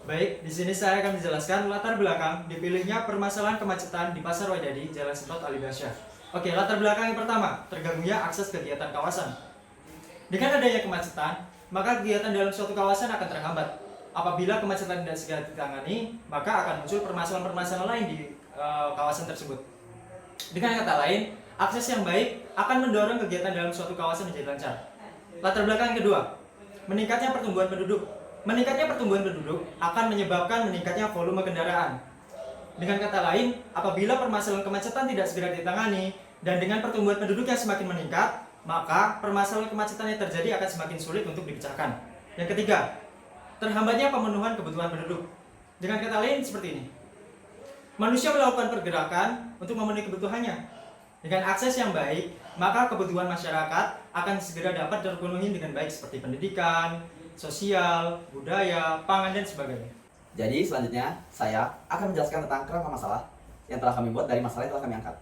Baik, di sini saya akan menjelaskan latar belakang dipilihnya permasalahan kemacetan di Pasar Waidadi, Jalan Sentot Alibasyah. Oke, latar belakang yang pertama, terganggunya akses kegiatan kawasan. Dengan adanya kemacetan, maka kegiatan dalam suatu kawasan akan terhambat. Apabila kemacetan tidak segera ditangani, maka akan muncul permasalahan-permasalahan lain di kawasan tersebut. Dengan kata lain, akses yang baik akan mendorong kegiatan dalam suatu kawasan menjadi lancar. Latar belakang yang kedua, meningkatnya pertumbuhan penduduk. Meningkatnya pertumbuhan penduduk akan menyebabkan meningkatnya volume kendaraan. Dengan kata lain, apabila permasalahan kemacetan tidak segera ditangani dan dengan pertumbuhan penduduk yang semakin meningkat, maka permasalahan kemacetan yang terjadi akan semakin sulit untuk dipecahkan. Yang ketiga, terhambatnya pemenuhan kebutuhan penduduk. Dengan kata lain seperti ini. Manusia melakukan pergerakan untuk memenuhi kebutuhannya. Dengan akses yang baik, maka kebutuhan masyarakat akan segera dapat terpenuhi dengan baik seperti pendidikan, sosial, budaya, pangan, dan sebagainya. Jadi selanjutnya saya akan menjelaskan tentang kerangka masalah yang telah kami buat dari masalah yang telah kami angkat.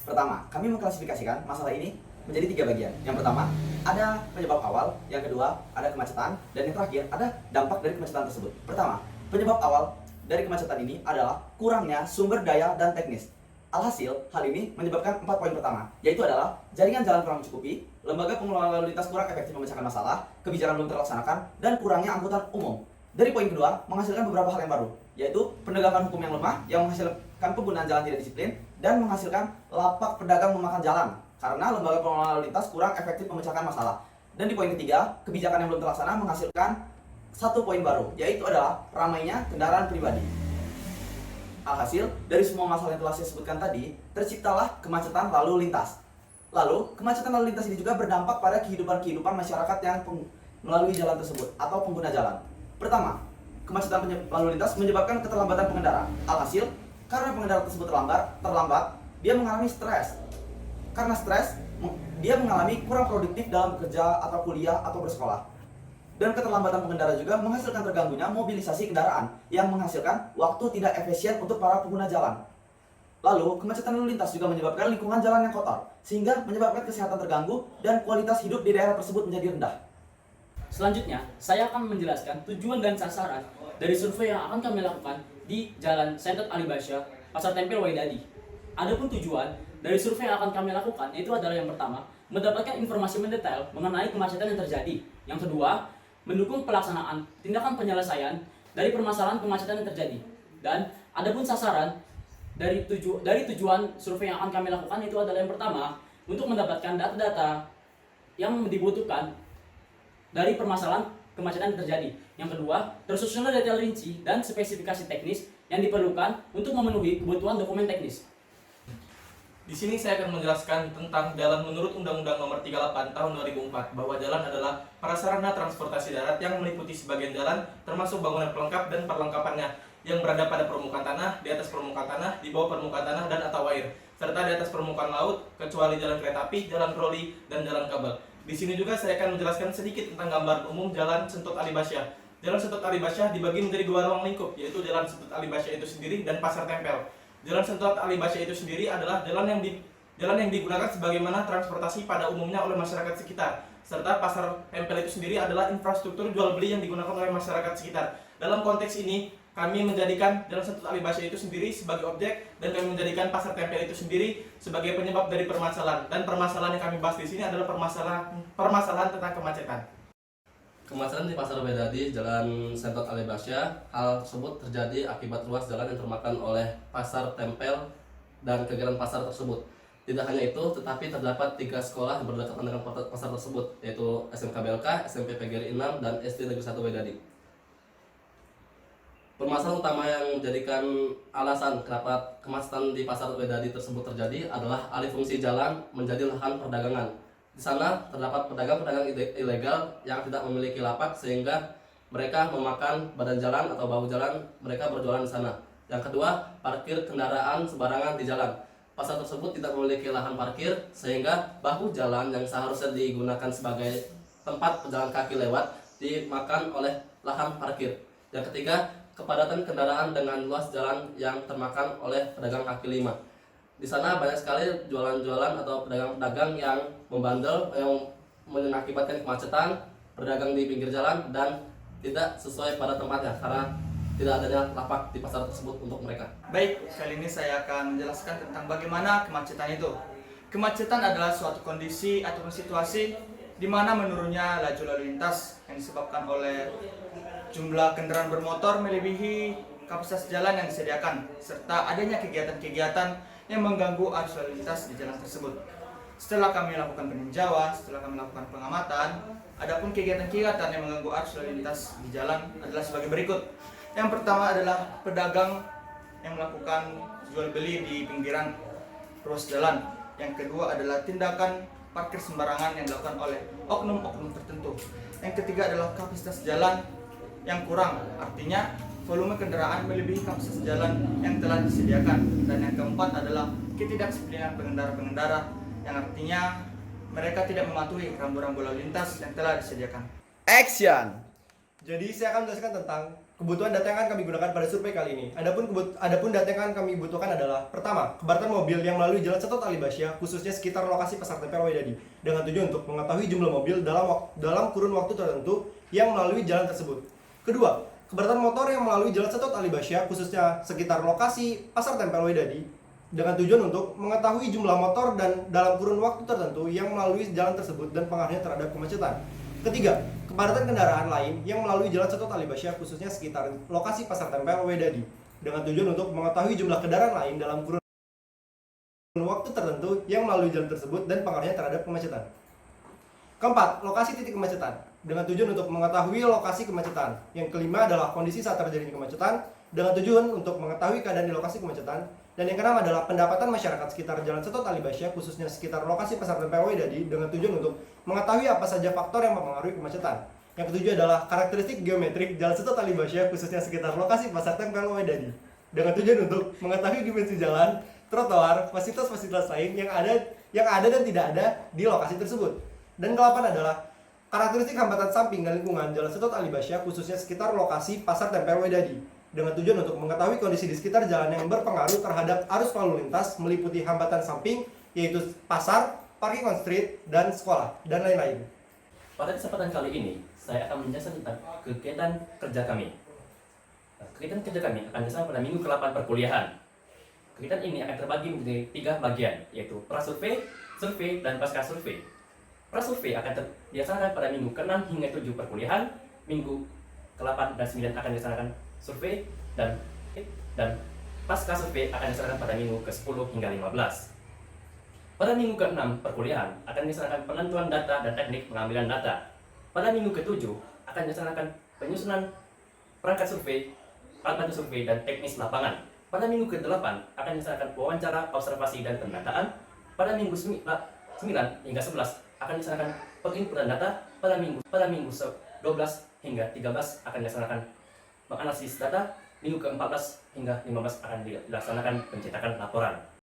Pertama, kami mengklasifikasikan masalah ini menjadi 3 bagian. Yang pertama, ada penyebab awal, yang kedua, ada kemacetan, dan yang terakhir, ada dampak dari kemacetan tersebut. Pertama, penyebab awal dari kemacetan ini adalah kurangnya sumber daya dan teknis. Alhasil, hal ini menyebabkan 4 poin pertama, yaitu adalah jaringan jalan kurang mencukupi, lembaga pengelola lalu lintas kurang efektif memecahkan masalah, kebijakan belum terlaksanakan, dan kurangnya angkutan umum. Dari poin kedua, menghasilkan beberapa hal yang baru, yaitu penegakan hukum yang lemah yang menghasilkan penggunaan jalan tidak disiplin, dan menghasilkan lapak pedagang memakan jalan, karena lembaga pengelola lalu lintas kurang efektif memecahkan masalah. Dan di poin ketiga, kebijakan yang belum terlaksana menghasilkan 1 poin baru, yaitu adalah ramainya kendaraan pribadi. Alhasil, dari semua masalah yang telah saya sebutkan tadi, terciptalah kemacetan lalu lintas. Lalu, kemacetan lalu lintas ini juga berdampak pada kehidupan masyarakat yang melalui jalan tersebut atau pengguna jalan. Pertama, kemacetan lalu lintas menyebabkan keterlambatan pengendara. Alhasil, karena pengendara tersebut terlambat, dia mengalami stres. Karena stres, dia mengalami kurang produktif dalam bekerja atau kuliah atau bersekolah. Dan keterlambatan pengendara juga menghasilkan terganggunya mobilisasi kendaraan yang menghasilkan waktu tidak efisien untuk para pengguna jalan. Lalu, kemacetan lalu lintas juga menyebabkan lingkungan jalan yang kotor, sehingga menyebabkan kesehatan terganggu dan kualitas hidup di daerah tersebut menjadi rendah. Selanjutnya, saya akan menjelaskan tujuan dan sasaran dari survei yang akan kami lakukan di Jalan Sentot Alibasyah, Pasar Tempel Waidadi. Adapun tujuan dari survei yang akan kami lakukan itu adalah yang pertama, mendapatkan informasi mendetail mengenai kemacetan yang terjadi. Yang kedua, mendukung pelaksanaan tindakan penyelesaian dari permasalahan kemacetan yang terjadi. Dan adapun sasaran dari tujuan survei yang akan kami lakukan itu adalah yang pertama, untuk mendapatkan data-data yang dibutuhkan dari permasalahan kemacetan yang terjadi. Yang kedua, tersusunlah detail rinci dan spesifikasi teknis yang diperlukan untuk memenuhi kebutuhan dokumen teknis. Di sini saya akan menjelaskan tentang jalan menurut Undang-Undang Nomor 38 Tahun 2004 bahwa jalan adalah prasarana transportasi darat yang meliputi sebagian jalan termasuk bangunan pelengkap dan perlengkapannya yang berada pada permukaan tanah, di atas permukaan tanah, di bawah permukaan tanah dan atau air, serta di atas permukaan laut kecuali jalan kereta api, jalan troli, dan jalan kabel. Di sini juga saya akan menjelaskan sedikit tentang gambaran umum Jalan Sentot Alibasyah. Jalan Sentot Alibasyah dibagi menjadi 2 ruang lingkup, yaitu Jalan Sentot Alibasyah itu sendiri dan Pasar Tempel. Jalan Sentot Alibasyah itu sendiri adalah jalan yang digunakan sebagaimana transportasi pada umumnya oleh masyarakat sekitar. Serta Pasar Tempel itu sendiri adalah infrastruktur jual beli yang digunakan oleh masyarakat sekitar. Dalam konteks ini, kami menjadikan Jalan Sentot Alibasyah itu sendiri sebagai objek dan kami menjadikan Pasar Tempel itu sendiri sebagai penyebab dari permasalahan. Dan permasalahan yang kami bahas di sini adalah permasalahan tentang kemacetan. Kemacetan di Pasar Waidadi, Jalan Sentot Alibasyah, hal tersebut terjadi akibat ruas jalan yang termakan oleh Pasar Tempel dan kegiatan pasar tersebut. Tidak hanya itu, tetapi terdapat 3 sekolah yang berdekatan dengan pasar tersebut, yaitu SMK BLK, SMP PGRI 6, dan SD Negeri 1 Waidadi. Permasalahan utama yang menjadikan alasan kenapa kemacetan di Pasar Waidadi tersebut terjadi adalah alih fungsi jalan menjadi lahan perdagangan. Di sana terdapat pedagang-pedagang ilegal yang tidak memiliki lapak sehingga mereka memakan badan jalan atau bahu jalan, mereka berjualan di sana. Yang kedua, parkir kendaraan sembarangan di jalan. Pasar tersebut tidak memiliki lahan parkir sehingga bahu jalan yang seharusnya digunakan sebagai tempat pejalan kaki lewat dimakan oleh lahan parkir. Yang ketiga, kepadatan kendaraan dengan luas jalan yang termakan oleh pedagang kaki lima. Di sana banyak sekali jualan-jualan atau pedagang-pedagang yang membandel, yang mengakibatkan kemacetan, berdagang di pinggir jalan dan tidak sesuai pada tempatnya karena tidak adanya lapak di pasar tersebut untuk mereka. Baik, kali ini saya akan menjelaskan tentang bagaimana kemacetan itu. Kemacetan adalah suatu kondisi ataupun situasi di mana menurunnya laju lalu lintas yang disebabkan oleh jumlah kendaraan bermotor melebihi kapasitas jalan yang disediakan, serta adanya kegiatan-kegiatan yang mengganggu arus lalu lintas di jalan tersebut. Setelah kami lakukan peninjauan, setelah kami lakukan pengamatan, adapun kegiatan-kegiatan yang mengganggu arus lalu lintas di jalan adalah sebagai berikut. Yang pertama adalah pedagang yang melakukan jual beli di pinggiran ruas jalan. Yang kedua adalah tindakan parkir sembarangan yang dilakukan oleh oknum-oknum tertentu. Yang ketiga adalah kapasitas jalan yang kurang, artinya volume kendaraan melebihi kapasitas jalan yang telah disediakan. Dan yang keempat adalah ketidakdisiplinan pengendara-pengendara yang artinya mereka tidak mematuhi rambu-rambu lalu lintas yang telah disediakan. Action! Jadi saya akan menjelaskan tentang kebutuhan data yang akan kami gunakan pada survei kali ini. Adapun data yang akan kami butuhkan adalah pertama, kepadatan mobil yang melalui Jalan Setot Alibasya, khususnya sekitar lokasi Pasar Tempel Waidadi, dengan tujuan untuk mengetahui jumlah mobil dalam kurun waktu tertentu yang melalui jalan tersebut. Kedua, kepadatan motor yang melalui Jalan Setot Alibasya, khususnya sekitar lokasi Pasar Tempel Waidadi, dengan tujuan untuk mengetahui jumlah motor dan dalam kurun waktu tertentu yang melalui jalan tersebut dan pengaruhnya terhadap kemacetan. Ketiga, kepadatan kendaraan lain yang melalui Jalan Setot Alibasya, khususnya sekitar lokasi Pasar Tempel Waidadi, dengan tujuan untuk mengetahui jumlah kendaraan lain dalam kurun waktu tertentu yang melalui jalan tersebut dan pengaruhnya terhadap kemacetan. Keempat, lokasi titik kemacetan, dengan tujuan untuk mengetahui lokasi kemacetan. Yang kelima adalah kondisi saat terjadinya kemacetan, dengan tujuan untuk mengetahui keadaan di lokasi kemacetan. Dan yang keenam adalah pendapatan masyarakat sekitar Jalan Setot Alibasya, khususnya sekitar lokasi Pasar Tempel Waidadi, dengan tujuan untuk mengetahui apa saja faktor yang mempengaruhi kemacetan. Yang ketujuh adalah karakteristik geometrik Jalan Setot Alibasya, khususnya sekitar lokasi Pasar Tempel Waidadi, dengan tujuan untuk mengetahui dimensi jalan, trotoar, fasilitas-fasilitas lain yang ada dan tidak ada di lokasi tersebut. Dan kedelapan adalah karakteristik hambatan samping dan lingkungan Jalan Setot Alibasya, khususnya sekitar lokasi Pasar Tempel Waidadi, dengan tujuan untuk mengetahui kondisi di sekitar jalan yang berpengaruh terhadap arus lalu lintas meliputi hambatan samping, yaitu pasar, parking on street, dan sekolah, dan lain-lain. Pada kesempatan kali ini, saya akan menjelaskan tentang kegiatan kerja kami. Kegiatan kerja kami akan dilaksanakan pada minggu ke-8 perkuliahan. Kegiatan ini akan terbagi menjadi 3 bagian, yaitu prasurvei, survei, dan pasca survei. Prasurvei akan dilaksanakan pada minggu ke-6 hingga 7 perkuliahan, minggu ke-8 dan 9 akan dilaksanakan survei, dan pasca survei akan dilaksanakan pada minggu ke-10 hingga 15. Pada minggu ke-6 perkuliahan akan dilaksanakan penentuan data dan teknik pengambilan data. Pada minggu ke-7 akan dilaksanakan penyusunan perangkat survei, alat bantu survei, dan teknis lapangan. Pada minggu ke-8 akan dilaksanakan wawancara, observasi, dan pendataan. Pada minggu 9 hingga 11 akan dilaksanakan penginputan data. Pada minggu 12 hingga 13 akan dilaksanakan menganalisis data. Minggu ke-14 hingga 15 akan dilaksanakan pencetakan laporan.